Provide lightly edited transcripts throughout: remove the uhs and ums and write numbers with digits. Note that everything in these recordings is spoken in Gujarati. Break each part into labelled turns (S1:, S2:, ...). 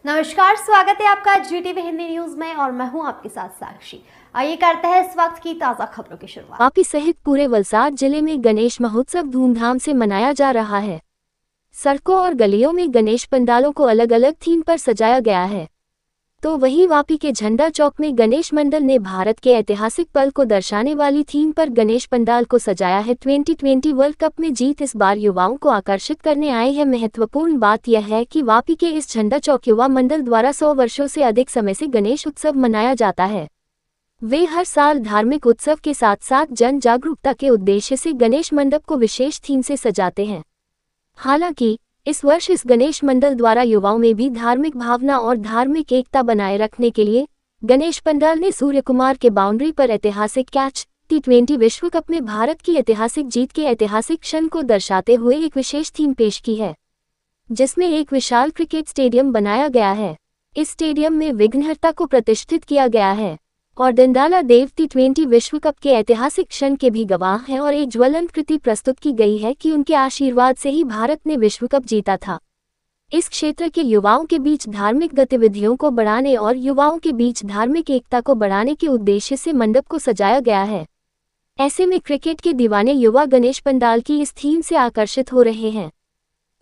S1: नमस्कार, स्वागत है आपका जीटीवी हिंदी न्यूज में और मैं हूं आपके साथ साक्षी। आइए करते हैं इस वक्त की ताजा खबरों की शुरुआत।
S2: वापी सहित पूरे वलसाड जिले में गणेश महोत्सव धूमधाम से मनाया जा रहा है। सड़कों और गलियों में गणेश पंडालों को अलग अलग थीम पर सजाया गया है। तो वहीं वापी के झंडा चौक में गणेश मंडल ने भारत के ऐतिहासिक पल को दर्शाने वाली थीम पर गणेश पंडाल को सजाया है। 2020 वर्ल्ड कप में जीत इस बार युवाओं को आकर्षित करने आई है। महत्वपूर्ण बात यह है कि वापी के इस झंडा चौक युवा मंडल द्वारा 100 वर्षों से अधिक समय से गणेश उत्सव मनाया जाता है। वे हर साल धार्मिक उत्सव के साथ साथ जन जागरूकता के उद्देश्य से गणेश मंडप को विशेष थीम से सजाते हैं। हालांकि इस वर्ष इस गणेश मंडल द्वारा युवाओं में भी धार्मिक भावना और धार्मिक एकता बनाए रखने के लिए गणेश पंडाल ने सूर्य कुमार के बाउंड्री पर ऐतिहासिक कैच T20 विश्व कप में भारत की ऐतिहासिक जीत के ऐतिहासिक क्षण को दर्शाते हुए एक विशेष थीम पेश की है, जिसमें एक विशाल क्रिकेट स्टेडियम बनाया गया है। इस स्टेडियम में विघ्नहर्ता को प्रतिष्ठित किया गया है और दंडाला देव T20 विश्व कप के ऐतिहासिक क्षण के भी गवाह हैं और एक ज्वलंत कृति प्रस्तुत की गई है कि उनके आशीर्वाद से ही भारत ने विश्व कप जीता था। इस क्षेत्र के युवाओं के बीच धार्मिक गतिविधियों को बढ़ाने और युवाओं के बीच धार्मिक एकता को बढ़ाने के उद्देश्य से मंडप को सजाया गया है। ऐसे में क्रिकेट के दीवाने युवा गणेश पंडाल की इस थीम से आकर्षित हो रहे हैं।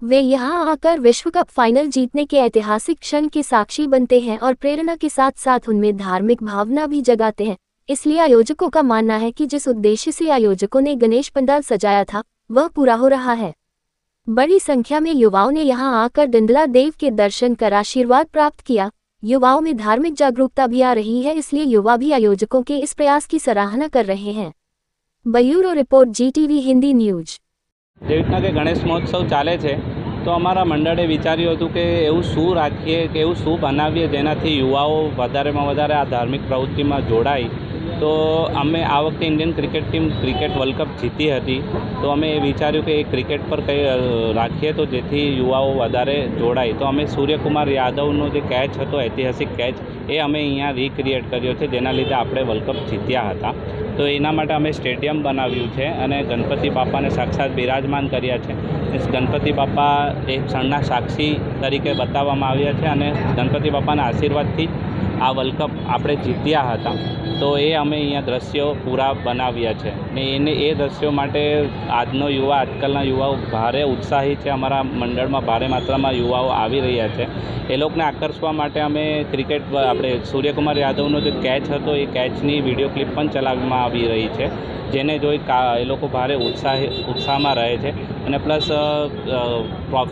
S2: वे यहां आकर विश्व कप फाइनल जीतने के ऐतिहासिक क्षण के साक्षी बनते हैं और प्रेरणा के साथ साथ उनमें धार्मिक भावना भी जगाते हैं। इसलिए आयोजकों का मानना है कि जिस उद्देश्य से आयोजकों ने गणेश पंडाल सजाया था वह पूरा हो रहा है। बड़ी संख्या में युवाओं ने यहां आकर दंडाला देव के दर्शन कर आशीर्वाद प्राप्त किया। युवाओं में धार्मिक जागरूकता भी आ रही है, इसलिए युवा भी आयोजकों के इस प्रयास की सराहना कर रहे हैं। Bureau report Zee TV Hindi news.
S3: જે રીતના કે ગણેશ મહોત્સવ ચાલે છે તો અમારા મંડળે વિચાર્યું હતું કે એવું શું રાખીએ કે એવું શું બનાવીએ જેનાથી યુવાઓ વધારેમાં વધારે આ ધાર્મિક પ્રવૃત્તિમાં જોડાય। તો અમે આ વખતે Indian cricket team cricket world cup જીતી હતી, તો અમે એ વિચાર્યું કે એ ક્રિકેટ પર કંઈ રાખીએ તો જેથી યુવાઓ વધારે જોડાય। તો અમે સૂર્યકુમાર યાદવનો જે કેચ હતો, ऐतिहासिक કેચ, એ અમે અહીંયા રિક્રિએટ કર્યો છે, જેના લીધે આપણે વર્લ્ડ કપ જીત્યા હતા। તો એના માટે અમે સ્ટેડિયમ બનાવ્યું છે અને ગણપતિ બાપાને સાક્ષાત બિરાજમાન કર્યા છે। ગણપતિ બાપા એક ક્ષણના સાક્ષી તરીકે બતાવવામાં આવ્યા છે અને ગણપતિ બાપાના આશીર્વાદથી આ વર્લ્ડ કપ આપણે જીત્યા હતા। તો એ અમે અહીંયા દ્રશ્યો પૂરા બનાવ્યા છે ને એ દ્રશ્યો માટે આજનો યુવા આજકાલના યુવાઓ ભારે ઉત્સાહી છે। અમારા મંડળમાં ભારે માત્રામાં યુવાઓ આવી રહ્યા છે। એ લોકોને આકર્ષવા માટે અમે ક્રિકેટ આપણે સૂર્યકુમાર યાદવનો જે કેચ હતો એ કેચની વિડીયો ક્લિપ પણ ચલાવવામાં આવી રહી છે, જેને જોઈ એ લોકો ભારે ઉત્સાહમાં રહે છે। અને પ્લસ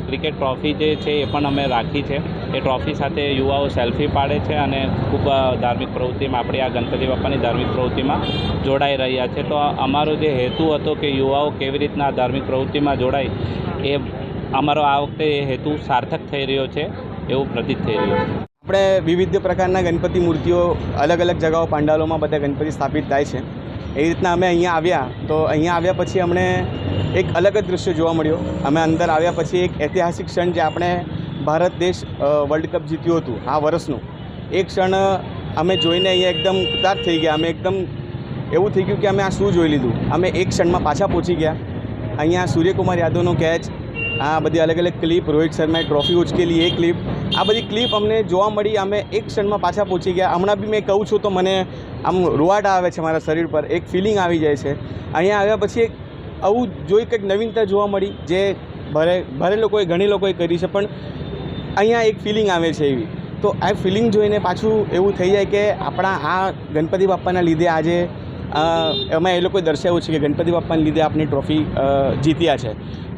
S3: ક્રિકેટ ટ્રોફી જે છે એ પણ અમે રાખી છે। એ ટ્રોફી સાથે યુવાઓ સેલ્ફી પાડે છે અને ખૂબ ધાર્મિક પ્રવૃત્તિમાં આપણે આ ગણપતિ બાપાની ધાર્મિક પ્રવૃત્તિમાં જોડાઈ રહ્યા છે। તો અમારો જે હેતુ હતો કે યુવાઓ કેવી રીતના ધાર્મિક પ્રવૃત્તિમાં જોડાય, એ અમારો આ વખતે એ હેતુ સાર્થક થઈ રહ્યો છે એવું પ્રતીત થઈ રહ્યું છે।
S4: આપણે વિવિધ પ્રકારના ગણપતિ મૂર્તિઓ અલગ અલગ જગાઓ પાંડાલોમાં બધા ગણપતિ સ્થાપિત થાય છે। એ રીતના અમે અહીંયા આવ્યા તો અહીંયા આવ્યા પછી અમને એક અલગ જ દૃશ્ય જોવા મળ્યો। અમે અંદર આવ્યા પછી એક ઐતિહાસિક ક્ષણ જે આપણે ભારત દેશ વર્લ્ડ કપ જીત્યું હતું આ વર્ષનું એ ક્ષણ અમે જોઈને અહીંયા એકદમ કૃતાર્થ થઈ ગયા। અમે એકદમ એવું થઈ ગયું કે અમે આ શું જોઈ લીધું। અમે એક ક્ષણમાં પાછા પહોંચી ગયા। અહીંયા સૂર્યકુમાર યાદવનો કેચ, આ બધી અલગ અલગ ક્લિપ, રોહિત શર્માએ ટ્રોફી ઉચકેલી એ ક્લિપ, આ બધી ક્લિપ અમને જોવા મળી। અમે એક ક્ષણમાં પાછા પહોંચી ગયા। હમણાં બી મેં કહું છું તો મને આમ રૂવાટા આવે છે મારા શરીર પર, એક ફિલિંગ આવી જાય છે। અહીંયા આવ્યા પછી એક આવું જોઈ કંઈક નવીનતા જોવા મળી જે ભારે લોકોએ ઘણી લોકોએ કરી છે, પણ અહીંયા એક ફિલિંગ આવે છે એવી। તો આ ફિલિંગ જોઈને પાછું એવું થઈ જાય કે આપણા આ ગણપતિ બાપાના લીધે આજે એમાં એ લોકોએ દર્શાવ્યું છે કે ગણપતિ બાપાના લીધે આપણી ટ્રોફી જીત્યા છે।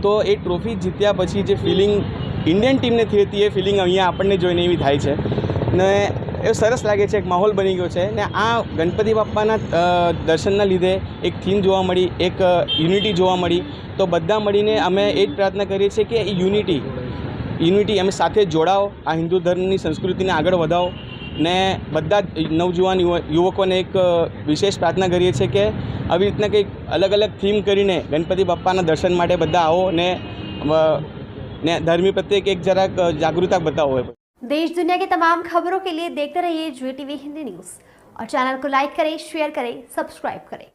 S4: તો એ ટ્રોફી જીત્યા પછી જે ફિલિંગ ઇન્ડિયન ટીમને થઈ હતી એ ફિલિંગ અહીંયા આપણને જોઈને એવી થાય છે ને એ સરસ લાગે છે। એક માહોલ બની ગયો છે ને આ ગણપતિ બાપાના દર્શનના લીધે એક થીમ જોવા મળી, એક યુનિટી જોવા મળી। તો બધા મળીને અમે એ જ પ્રાર્થના કરીએ છીએ કે એ યુનિટી અમે સાથે જોડાઓ, આ હિન્દુ ધર્મની સંસ્કૃતિને આગળ વધાવો ને બધા નવજુવાન યુવકોને એક વિશેષ પ્રાર્થના કરીએ છીએ કે આવી રીતના કંઈક અલગ અલગ થીમ કરીને ગણપતિ બાપાના દર્શન માટે બધા આવો ને ધર્મ પ્રત્યે એક જરાક જાગૃતતા બતાવો।
S1: देश दुनिया की तमाम खबरों के लिए देखते रहिए जीटीवी हिंदी न्यूज और चैनल को लाइक करें, शेयर करें, सब्सक्राइब करें।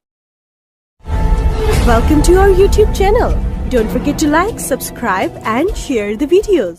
S5: Welcome to our YouTube channel. Don't forget to like, subscribe and share the videos.